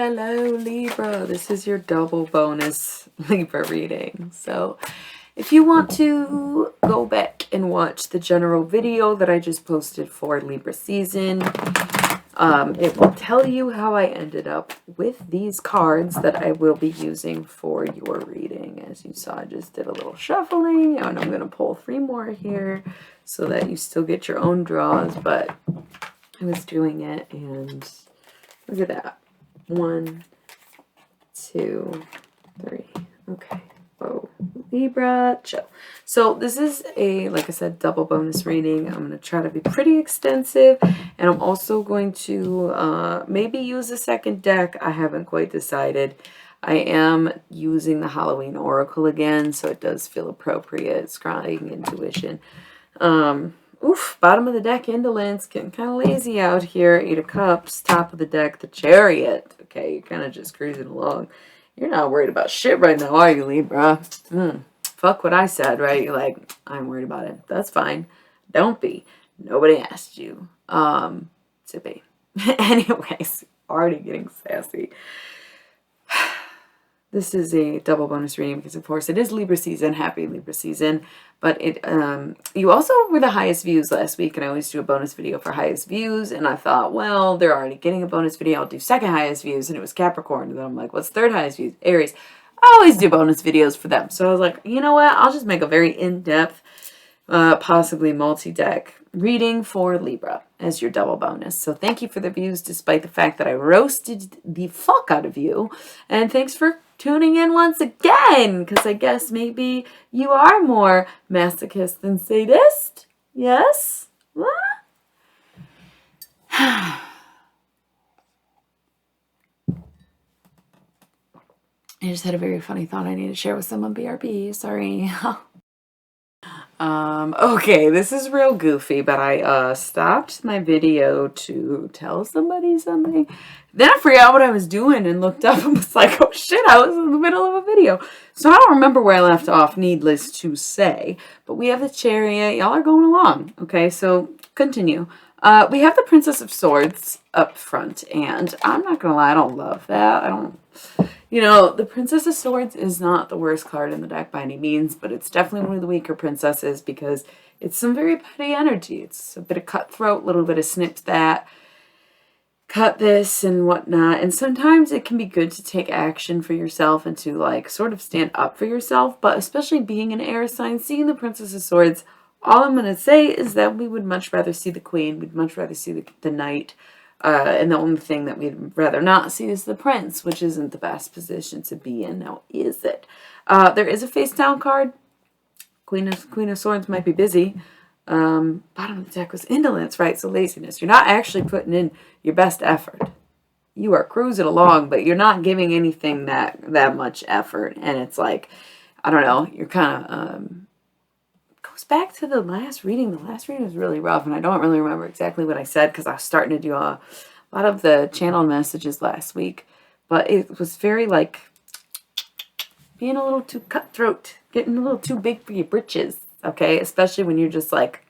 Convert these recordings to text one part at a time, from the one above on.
Hello Libra, this is your double bonus Libra reading. So if you want to go back and watch the general video that I just posted for Libra season, it will tell you how I ended up with these cards that I will be using for your reading. As you saw, I just did a little shuffling, and I'm going to pull 3 more here so that you still get your own draws, but I was doing it, and look at that. 1, 2, 3. Okay. Whoa. Libra, chill. So this is a, like I said, double bonus reading. I'm going to try to be pretty extensive, and I'm also going to maybe use a second deck. I haven't quite decided. I am using the Halloween Oracle again, so it does feel appropriate. Scrying, intuition. Oof, bottom of the deck, indolence, getting kind of lazy out here. 8 of Cups, top of the deck, the Chariot. Okay, you're kind of just cruising along. You're not worried about shit right now, are you, Libra? Fuck what I said, right? You're like, I'm worried about it. That's fine. Don't be. Nobody asked you to be. Anyways, already getting sassy. This is a double bonus reading because, of course, it is Libra season. Happy Libra season. But it, you also were the highest views last week, and I always do a bonus video for highest views. And I thought, well, they're already getting a bonus video. I'll do second highest views, and it was Capricorn. And then I'm like, what's third highest views? Aries. I always do bonus videos for them. So I was like, you know what? I'll just make a very in-depth, possibly multi-deck reading for Libra as your double bonus. So thank you for the views, despite the fact that I roasted the fuck out of you. And thanks for tuning in once again, because I guess maybe you are more masochist than sadist. Yes? What? I just had a very funny thought I need to share with someone, BRB. Sorry. Okay, this is real goofy, but I stopped my video to tell somebody something. Then I forgot what I was doing and looked up and was like, oh shit, I was in the middle of a video. So I don't remember where I left off, needless to say. But we have the Chariot. Y'all are going along. Okay, so continue. We have the Princess of Swords up front, and I'm not gonna lie, I don't love that. I don't... You know, the Princess of Swords is not the worst card in the deck by any means, but it's definitely one of the weaker princesses because it's some very petty energy. It's a bit of cutthroat, a little bit of snip that, cut this and whatnot. And sometimes it can be good to take action for yourself and to, like, sort of stand up for yourself. But especially being an air sign, seeing the Princess of Swords, all I'm going to say is that we would much rather see the Queen. We'd much rather see the Knight. And the only thing that we'd rather not see is the Prince, which isn't the best position to be in. Now, is it? There is a face down card. Queen of Swords might be busy. Bottom of the deck was indolence, right? So laziness. You're not actually putting in your best effort. You are cruising along, but you're not giving anything that much effort. And it's like, I don't know, you're kind of... goes back to the last reading. The last reading was really rough, and I don't really remember exactly what I said because I was starting to do a lot of the channel messages last week. But it was very, like, being a little too cutthroat, getting a little too big for your britches, okay? Especially when you're just, like,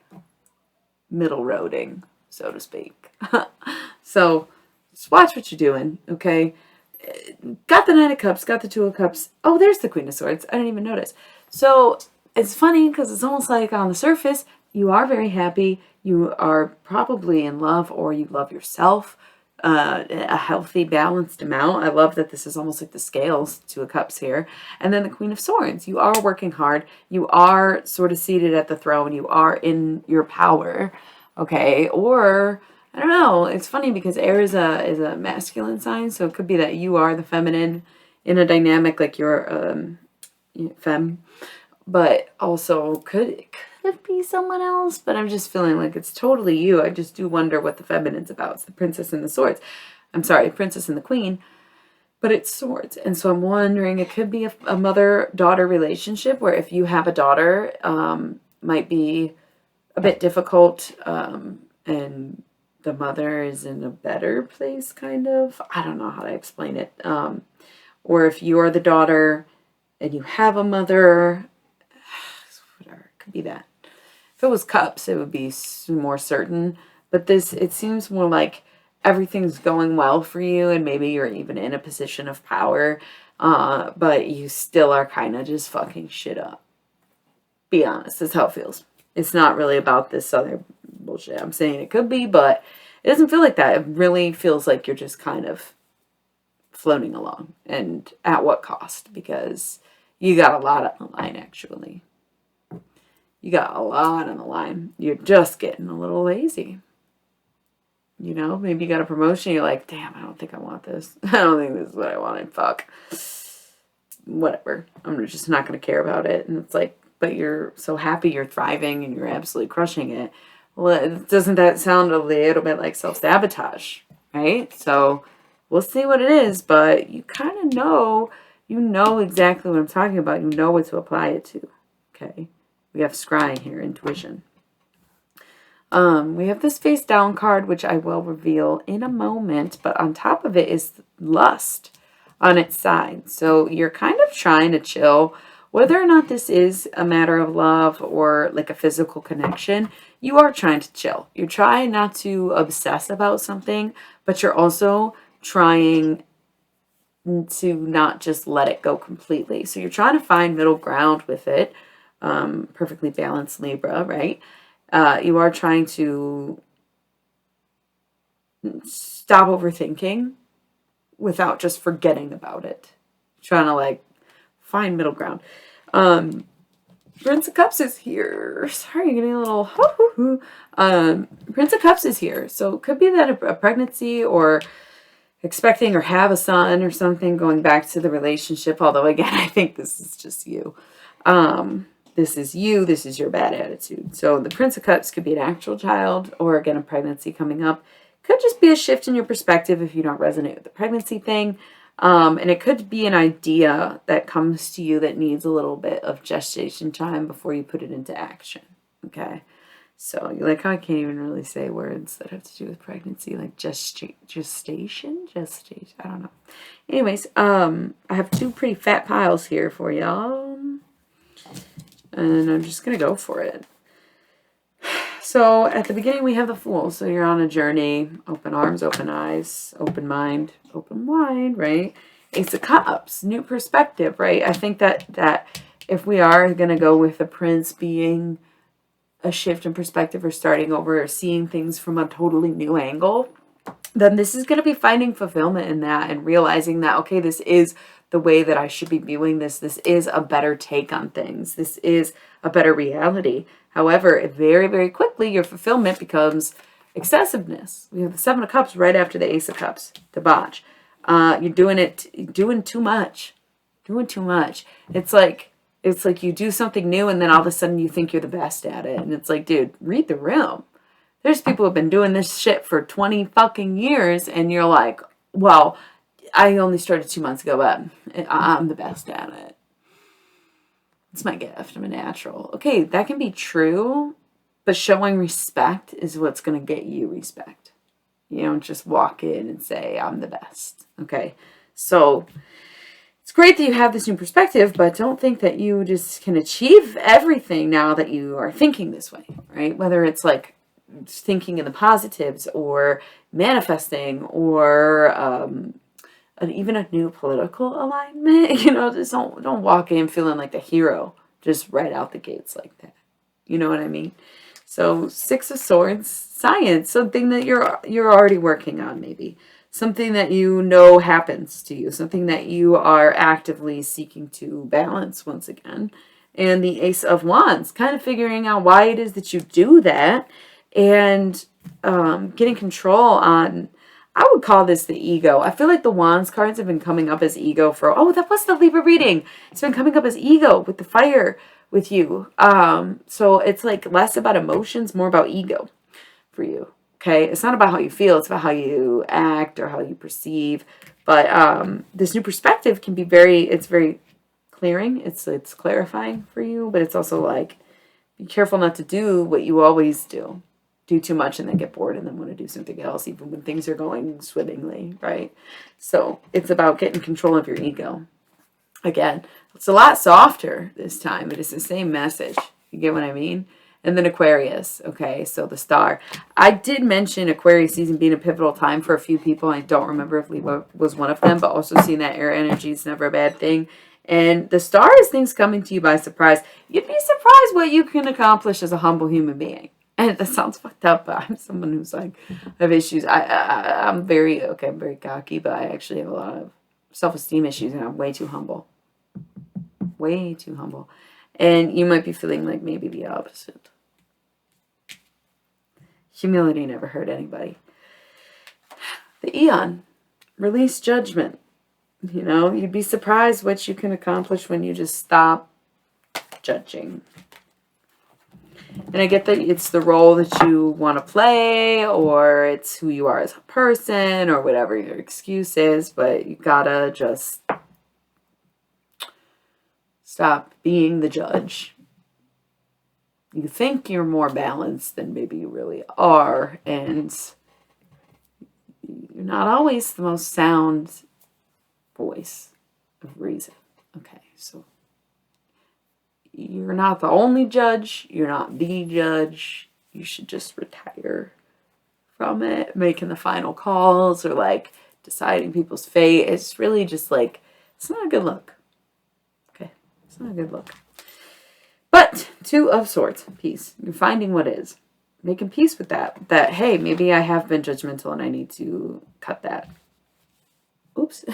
middle roading, so to speak. So, just watch what you're doing, okay? Got the Nine of Cups, got the Two of Cups. Oh, there's the Queen of Swords. I didn't even notice. So, it's funny because it's almost like on the surface, you are very happy. You are probably in love, or you love yourself. A healthy, balanced amount. I love that this is almost like the scales, Two of Cups here. And then the Queen of Swords. You are working hard. You are sort of seated at the throne. You are in your power. Okay. Or, I don't know. It's funny because air is a masculine sign. So it could be that you are the feminine in a dynamic like you're femme. But also could be someone else, but I'm just feeling like it's totally you. I just do wonder what the feminine's about. It's the Princess and the Swords. I'm sorry, Princess and the Queen, but it's swords. And so I'm wondering, it could be a mother-daughter relationship where if you have a daughter, might be a bit difficult, and the mother is in a better place, kind of. I don't know how to explain it. Or if you're the daughter and you have a mother... Whatever, could be that. If it was cups, it would be more certain. But this, it seems more like everything's going well for you, and maybe you're even in a position of power, but you still are kind of just fucking shit up. Be honest, that's how it feels. It's not really about this other bullshit. I'm saying it could be, but it doesn't feel like that. It really feels like you're just kind of floating along. And at what cost? Because you got a lot on the line, actually. You got a lot on the line. You're just getting a little lazy. You know, maybe you got a promotion. You're like, damn, I don't think I want this. I don't think this is what I wanted. Fuck. Whatever. I'm just not going to care about it. And it's like, but you're so happy you're thriving and you're absolutely crushing it. Well, doesn't that sound a little bit like self-sabotage, right? So we'll see what it is, but you kind of know, you know exactly what I'm talking about. You know what to apply it to, okay? We have scrying here, intuition. We have this face down card, which I will reveal in a moment, but on top of it is lust on its side. So you're kind of trying to chill. Whether or not this is a matter of love or like a physical connection, you are trying to chill. You're trying not to obsess about something, but you're also trying to not just let it go completely. So you're trying to find middle ground with it. Perfectly balanced Libra, right? You are trying to stop overthinking without just forgetting about it. Trying to like find middle ground. Prince of Cups is here. Sorry, getting a little Prince of Cups is here. So it could be that a pregnancy or expecting or have a son or something, going back to the relationship. Although again, I think this is just you. This is you. This is your bad attitude. So the Prince of Cups could be an actual child or again, a pregnancy coming up. Could just be a shift in your perspective if you don't resonate with the pregnancy thing. And it could be an idea that comes to you that needs a little bit of gestation time before you put it into action. Okay. So you're like, oh, I can't even really say words that have to do with pregnancy, like gestation. I don't know. Anyways, I have two pretty fat piles here for y'all. And I'm just going to go for it. So at the beginning, we have the Fool. So you're on a journey, open arms, open eyes, open mind, open wide, right? Ace of Cups, new perspective, right? I think that if we are going to go with the Prince being a shift in perspective or starting over or seeing things from a totally new angle, then this is going to be finding fulfillment in that and realizing that, okay, this is the way that I should be viewing this. This is a better take on things. This is a better reality. However, very, very quickly, your fulfillment becomes excessiveness. We have the Seven of Cups right after the Ace of Cups, debauch. You're doing too much. Doing too much. It's like you do something new and then all of a sudden you think you're the best at it. And it's like, dude, read the room. There's people who have been doing this shit for 20 fucking years and you're like, well, I only started 2 months ago, but I'm the best at it. It's my gift. I'm a natural. Okay, that can be true, but showing respect is what's going to get you respect. You don't just walk in and say, I'm the best. Okay, so it's great that you have this new perspective, but don't think that you just can achieve everything now that you are thinking this way, right? Whether it's like thinking in the positives or manifesting or even a new political alignment, you know, just don't walk in feeling like the hero just right out the gates like that. You know what I mean? So Six of Swords, science, something that you're already working on, maybe something that you know happens to you, something that you are actively seeking to balance once again. And the Ace of Wands, kind of figuring out why it is that you do that and getting control on, I would call this the ego. I feel like the Wands cards have been coming up as ego for, oh, that was the Libra reading. It's been coming up as ego with the fire with you. So it's like less about emotions, more about ego for you. Okay. It's not about how you feel. It's about how you act or how you perceive. But this new perspective can be it's very clearing. It's clarifying for you, but it's also like, be careful not to do what you always do. Do too much and then get bored and then want to do something else even when things are going swimmingly, right? So it's about getting control of your ego. Again, it's a lot softer this time, but it's the same message. You get what I mean? And then Aquarius, okay, so the star. I did mention Aquarius season being a pivotal time for a few people. I don't remember if Libra was one of them, but also seeing that air energy is never a bad thing. And the star is things coming to you by surprise. You'd be surprised what you can accomplish as a humble human being. And that sounds fucked up, but I'm someone who's like, I have issues. I'm very cocky, but I actually have a lot of self-esteem issues, and I'm way too humble. Way too humble. And you might be feeling like maybe the opposite. Humility never hurt anybody. The Eon. Release judgment. You know, you'd be surprised what you can accomplish when you just stop judging. And I get that it's the role that you want to play, or it's who you are as a person, or whatever your excuse is, but you gotta just stop being the judge. You think you're more balanced than maybe you really are, and you're not always the most sound voice of reason. Okay, so you're not the only judge. You're not the judge. You should just retire from it, making the final calls or like deciding people's fate. It's really just like, it's not a good look. Okay, it's not a good look. But Two of Swords, peace. You're finding what is. Making peace with that. That, hey, maybe I have been judgmental and I need to cut that. Oops.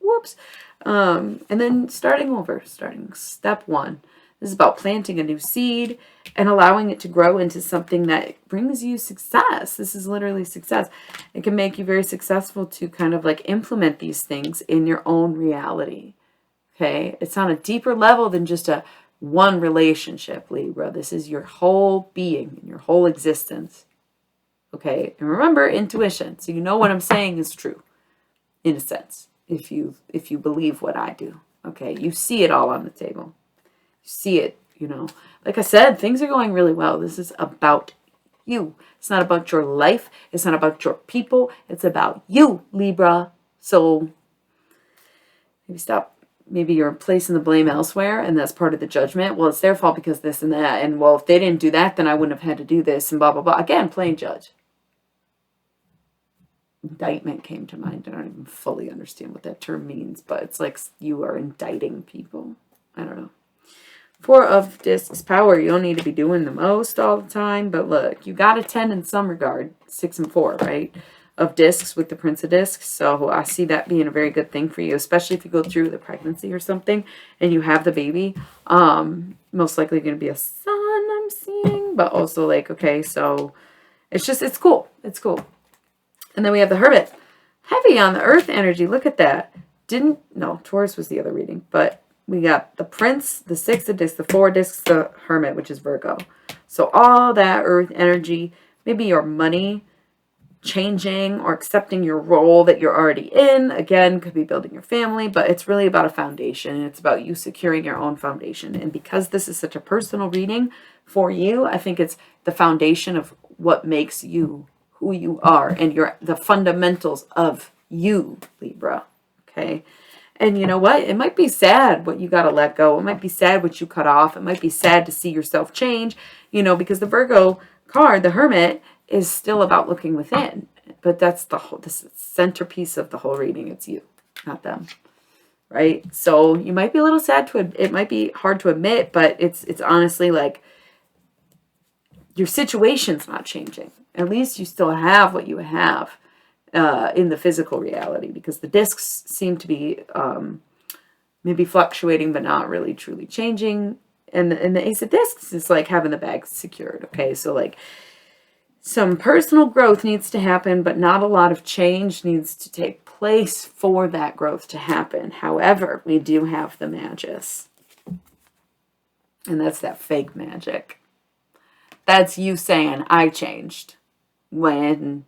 Whoops. And then starting over. Starting step one. This is about planting a new seed and allowing it to grow into something that brings you success. This is literally success. It can make you very successful to kind of like implement these things in your own reality. Okay? It's on a deeper level than just a one relationship, Libra. This is your whole being, your whole existence. Okay? And remember, intuition. So you know what I'm saying is true, in a sense, if you believe what I do. Okay? You see it all on the table. You see it, you know. Like I said, things are going really well. This is about you. It's not about your life. It's not about your people. It's about you, Libra. So maybe stop. Maybe you're placing the blame elsewhere, and that's part of the judgment. Well, it's their fault because this and that. And, well, if they didn't do that, then I wouldn't have had to do this and blah, blah, blah. Again, playing judge. Indictment came to mind. I don't even fully understand what that term means, but it's like you are indicting people. I don't know. Four of Discs power. You don't need to be doing the most all the time, but look, you got a 10 in some regard. 6 and 4, right? Of Discs with the Prince of Discs. So I see that being a very good thing for you, especially if you go through the pregnancy or something and you have the baby. Most likely going to be a son, I'm seeing, but also like, okay, so it's cool. It's cool. And then we have the Hermit. Heavy on the earth energy. Look at that. No, Taurus was the other reading, but we got the Prince, the 6 of Discs, the 4 of Discs, the Hermit, which is Virgo. So all that earth energy, maybe your money changing or accepting your role that you're already in. Again, could be building your family, but it's really about a foundation. It's about you securing your own foundation. And because this is such a personal reading for you, I think it's the foundation of what makes you who you are and the fundamentals of you, Libra. Okay? And you know what? It might be sad what you got to let go. It might be sad what you cut off. It might be sad to see yourself change, you know, because the Virgo card, the Hermit, is still about looking within. But that's the centerpiece of the whole reading. It's you, not them. Right? So you might be a little sad it might be hard to admit, but it's honestly like your situation's not changing. At least you still have what you have. In the physical reality, because the discs seem to be maybe fluctuating but not really truly changing, and the Ace of Discs is like having the bag secured. Okay, so like some personal growth needs to happen, but not a lot of change needs to take place for that growth to happen. However, we do have the Magus, and that's that fake magic. That's you saying I changed when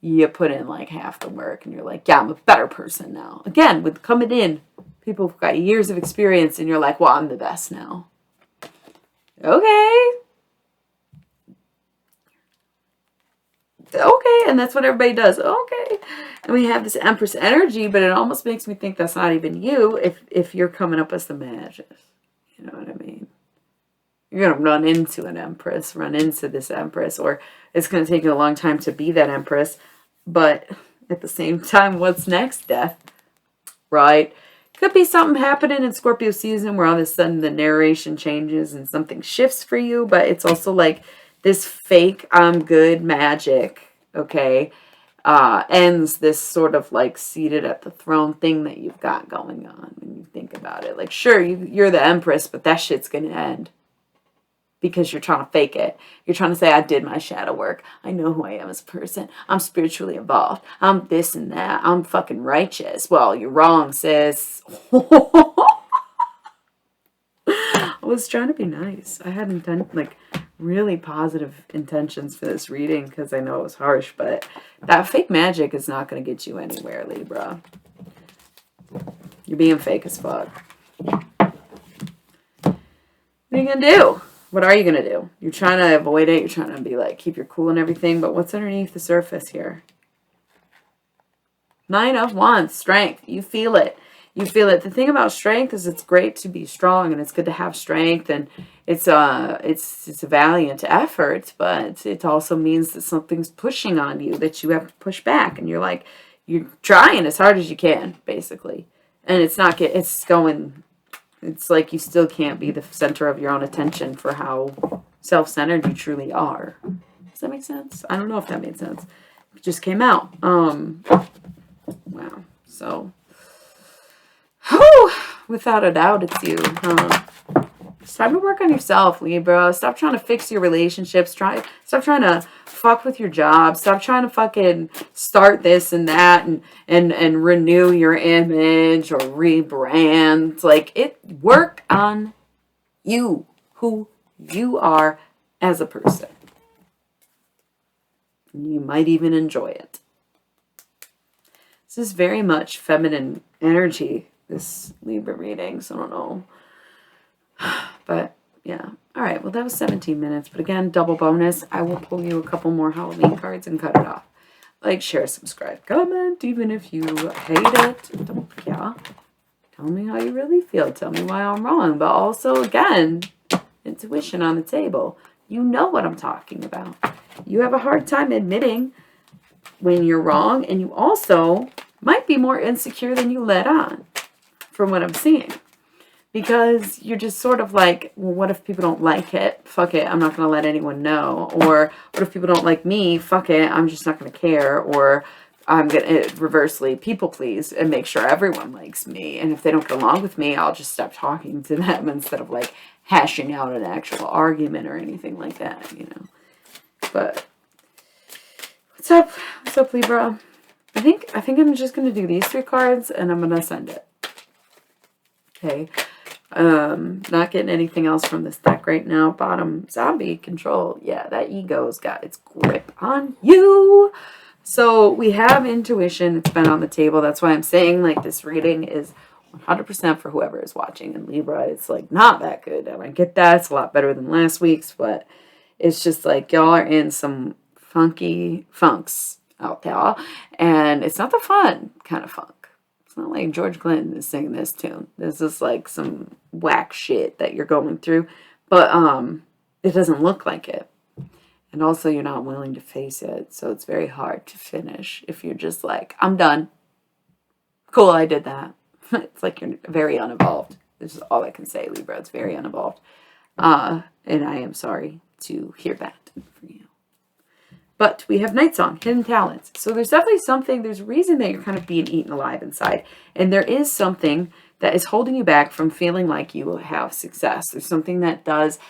you put in like half the work and you're like, yeah, I'm a better person now. Again, with coming in, people who've got years of experience and you're like, well, I'm the best now. Okay. Okay, and that's what everybody does. Okay. And we have this Empress energy, but it almost makes me think that's not even you if you're coming up as the Magus. You know what I mean? You're going to run into an empress, run into this empress, or it's going to take you a long time to be that empress. But at the same time, what's next? Death, right? Could be something happening in Scorpio season where all of a sudden the narration changes and something shifts for you. But it's also like this fake I'm good magic, okay, ends this sort of like seated at the throne thing that you've got going on when you think about it. Like, sure, you're the empress, but that shit's going to end. Because you're trying to fake it. You're trying to say, I did my shadow work. I know who I am as a person. I'm spiritually evolved. I'm this and that. I'm fucking righteous. Well, you're wrong, sis. I was trying to be nice. I had like really positive intentions for this reading because I know it was harsh, but that fake magic is not going to get you anywhere, Libra. You're being fake as fuck. What are you going to do? What are you going to do? You're trying to avoid it. You're trying to be like, keep your cool and everything. But what's underneath the surface here? 9 of Wands, strength. You feel it. You feel it. The thing about strength is it's great to be strong and it's good to have strength. And it's a valiant effort. But it also means that something's pushing on you that you have to push back. And you're like, you're trying as hard as you can, basically. And it's not, it's going... It's like you still can't be the center of your own attention for how self-centered you truly are. Does that make sense? I don't know if that made sense. It just came out. Wow. So, whew, without a doubt, it's you. It's time to work on yourself, Libra. Stop trying to fix your relationships. Stop trying to fuck with your job. Stop trying to fucking start this and that and renew your image or rebrand. Like, work on you, who you are as a person. You might even enjoy it. This is very much feminine energy, this Libra reading, so I don't know. But yeah, all right, well, that was 17 minutes, but again, double bonus. I will pull you a couple more Halloween cards and cut it off. Like, share, subscribe, comment, even if you hate it. Don't care. Tell me how you really feel. Tell me why I'm wrong. But also, again, intuition on the table. You know what I'm talking about. You have a hard time admitting when you're wrong, and you also might be more insecure than you let on, from what I'm seeing. Because you're just sort of like, well, what if people don't like it? Fuck it, I'm not going to let anyone know. Or what if people don't like me? Fuck it, I'm just not going to care. Or I'm going to reversely people please and make sure everyone likes me. And if they don't get along with me, I'll just stop talking to them instead of like hashing out an actual argument or anything like that, you know. But what's up? What's up, Libra? I think I'm just going to do these 3 cards and I'm going to send it. Okay. Not getting anything else from this deck right now. Bottom, zombie control. Yeah, that ego's got its grip on you. So we have intuition. It's been on the table. That's why I'm saying like this reading is 100% for whoever is watching. And Libra, it's like not that good. And I get that. It's a lot better than last week's, but it's just like y'all are in some funky funks out there. And it's not the fun kind of funk. It's not like George Clinton is singing this tune. This is like some whack shit that you're going through. But it doesn't look like it. And also you're not willing to face it. So it's very hard to finish if you're just like, I'm done. Cool, I did that. It's like you're very uninvolved. This is all I can say, Libra. It's very uninvolved. And I am sorry to hear that from you. But we have Night Song, Hidden Talents. So there's definitely something, there's a reason that you're kind of being eaten alive inside. And there is something that is holding you back from feeling like you will have success. There's something that does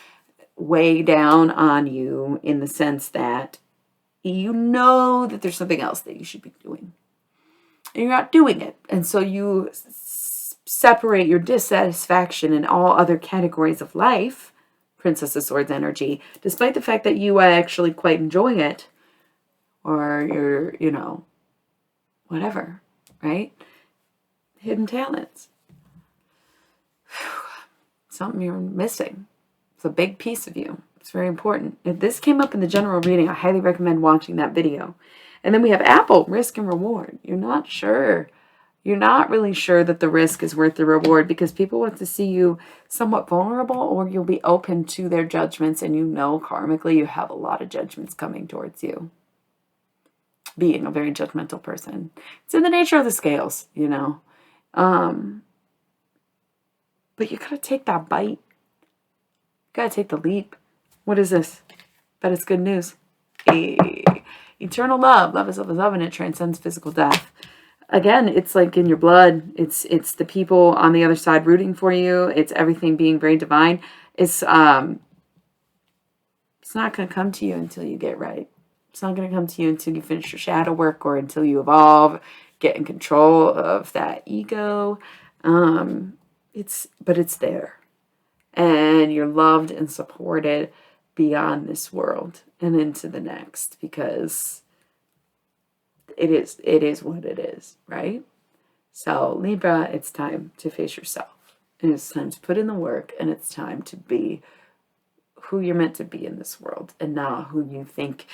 weigh down on you in the sense that you know that there's something else that you should be doing. And you're not doing it. And so you separate your dissatisfaction in all other categories of life, Princess of Swords energy, despite the fact that you actually quite enjoy it. Or you're, you know, whatever, right? Hidden talents. Something you're missing. It's a big piece of you. It's very important. If this came up in the general reading, I highly recommend watching that video. And then we have Apple, risk and reward. You're not sure. You're not really sure that the risk is worth the reward because people want to see you somewhat vulnerable, or you'll be open to their judgments, and you know karmically you have a lot of judgments coming towards you. Being a very judgmental person. It's in the nature of the scales, you know. But you gotta take that bite. You gotta take the leap. What is this? But it's good news. Eternal love. Love is love, and it transcends physical death. Again, it's like in your blood. It's the people on the other side rooting for you. It's everything being very divine. It's not going to come to you until you get right. It's not going to come to you until you finish your shadow work, or until you evolve, get in control of that ego. But it's there. And you're loved and supported beyond this world and into the next, because it is what it is, right? So Libra, it's time to face yourself, and it's time to put in the work, and it's time to be who you're meant to be in this world, and not who you think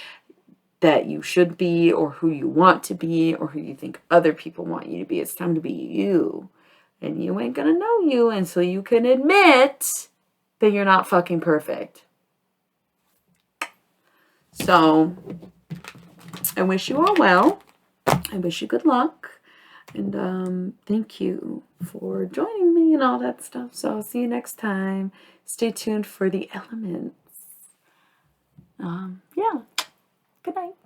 that you should be, or who you want to be, or who you think other people want you to be. It's time to be you, and you ain't gonna know you until you can admit that you're not fucking perfect. So I wish you all well. I wish you good luck. And thank you for joining me and all that stuff. So I'll see you next time. Stay tuned for the elements. Yeah. Good night.